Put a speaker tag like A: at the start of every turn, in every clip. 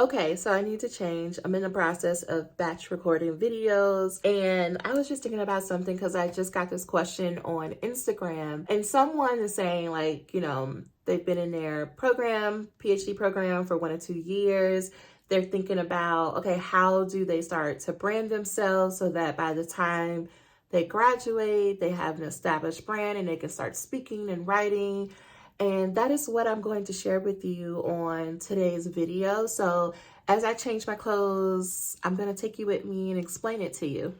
A: Okay, so I need to change. I'm in the process of batch recording videos, and I was just thinking about something because I just got this question on Instagram, and someone is saying, like, they've been in their program, PhD program, for 1 or 2 years. They're thinking about, okay, how do they start to brand themselves so that by the time they graduate, they have an established brand and they can start speaking and writing. And that is what I'm going to share with you on today's video. So as I change my clothes, I'm going to take you with me and explain it to you.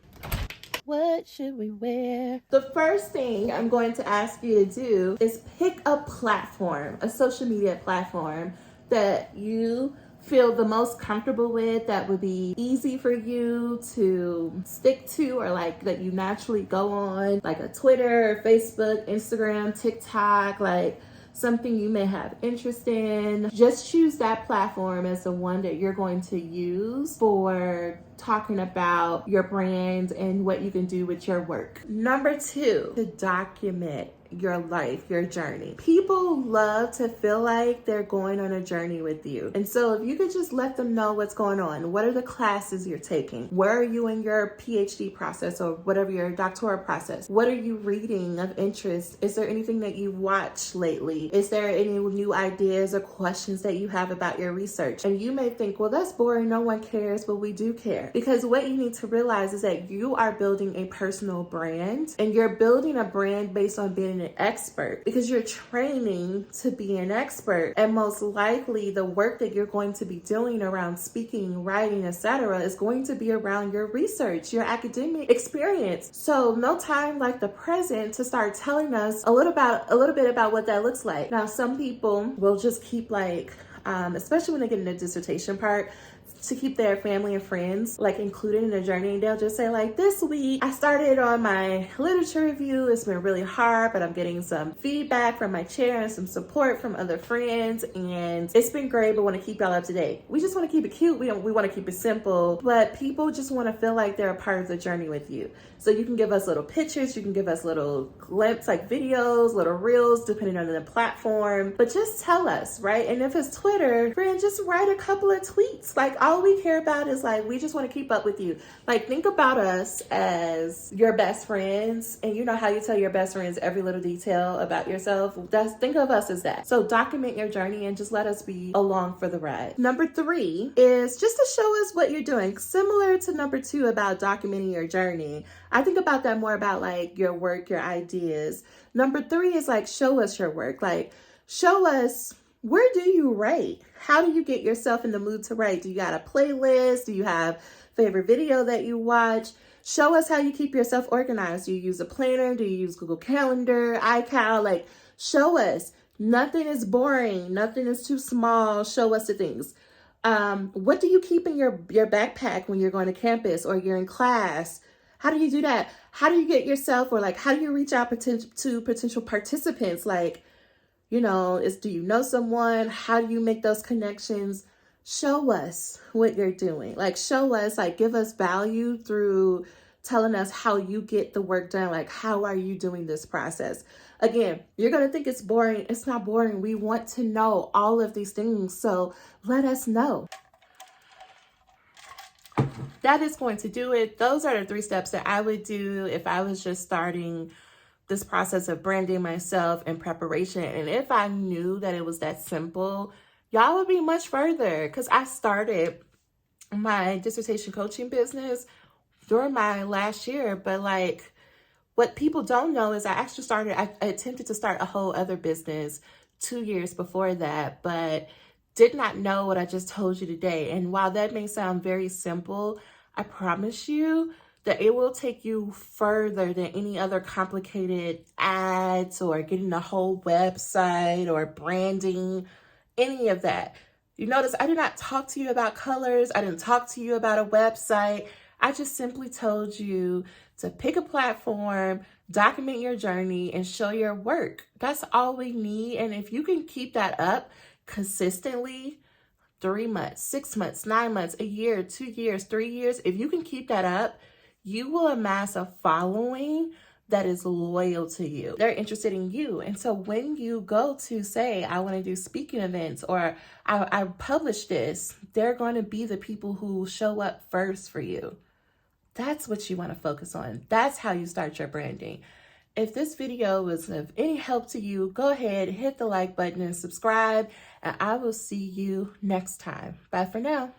A: What should we wear? The first thing I'm going to ask you to do is pick a platform, a social media platform that you feel the most comfortable with, that would be easy for you to stick to, or like that you naturally go on, like a Twitter, Facebook, Instagram, TikTok, like something you may have interest in. Just choose that platform as the one that you're going to use for talking about your brand and what you can do with your work. Number 2, to document your life, your journey. People love to feel like they're going on a journey with you. And so if you could just let them know what's going on, what are the classes you're taking? Where are you in your PhD process or whatever your doctoral process? What are you reading of interest? Is there anything that you've watched lately? Is there any new ideas or questions that you have about your research? And you may think, well, that's boring, no one cares, but we do care. Because what you need to realize is that you are building a personal brand, and you're building a brand based on being an expert, because you're training to be an expert, and most likely the work that you're going to be doing around speaking, writing, etc. is going to be around your research, your academic experience. So no time like the present to start telling us a little bit about what that looks like. Now, some people will just keep especially when they get in the dissertation part, to keep their family and friends included in the journey. They'll just say this week I started on my literature review. It's been really hard, but I'm getting some feedback from my chair and some support from other friends, and it's been great, but want to keep y'all up to date. We just want to keep it cute. We want to keep it simple, but people just want to feel like they're a part of the journey with you. So you can give us little pictures, you can give us little glimpses, videos, little reels, depending on the platform, but just tell us, right? And if it's Twitter, friend, just write a couple of tweets. All we care about is we just want to keep up with you. Think about us as your best friends, and you know how you tell your best friends every little detail about yourself. Think of us as that. So document your journey and just let us be along for the ride. Number 3 is just to show us what you're doing. Similar to number 2 about documenting your journey, I think about that more about your work, your ideas. Number 3 is show us your work. Show us, where do you write? How do you get yourself in the mood to write? Do you got a playlist? Do you have favorite video that you watch? Show us how you keep yourself organized. Do you use a planner? Do you use Google Calendar, iCal? Show us. Nothing is boring. Nothing is too small. Show us the things. What do you keep in your backpack when you're going to campus or you're in class? How do you do that? How do you get yourself, or how do you reach out to potential participants? Do you know someone? How do you make those connections? Show us what you're doing. Show us, give us value through telling us how you get the work done. How are you doing this process? Again, you're going to think it's boring. It's not boring. We want to know all of these things. So let us know. That is going to do it. Those are the 3 steps that I would do if I was just starting this process of branding myself in preparation. And if I knew that it was that simple, y'all would be much further, because I started my dissertation coaching business during my last year. But what people don't know is I attempted to start a whole other business 2 years before that, but did not know what I just told you today. And while that may sound very simple, I promise you that it will take you further than any other complicated ads or getting a whole website or branding, any of that. You notice I did not talk to you about colors. I didn't talk to you about a website. I just simply told you to pick a platform, document your journey, and show your work. That's all we need. And if you can keep that up consistently, 3 months, 6 months, 9 months, a year, 2 years, 3 years, if you can keep that up, you will amass a following that is loyal to you. They're interested in you. And so when you go to say, I want to do speaking events, or I publish this, they're going to be the people who show up first for you. That's what you want to focus on. That's how you start your branding. If this video was of any help to you, go ahead, hit the like button and subscribe, and I will see you next time. Bye for now.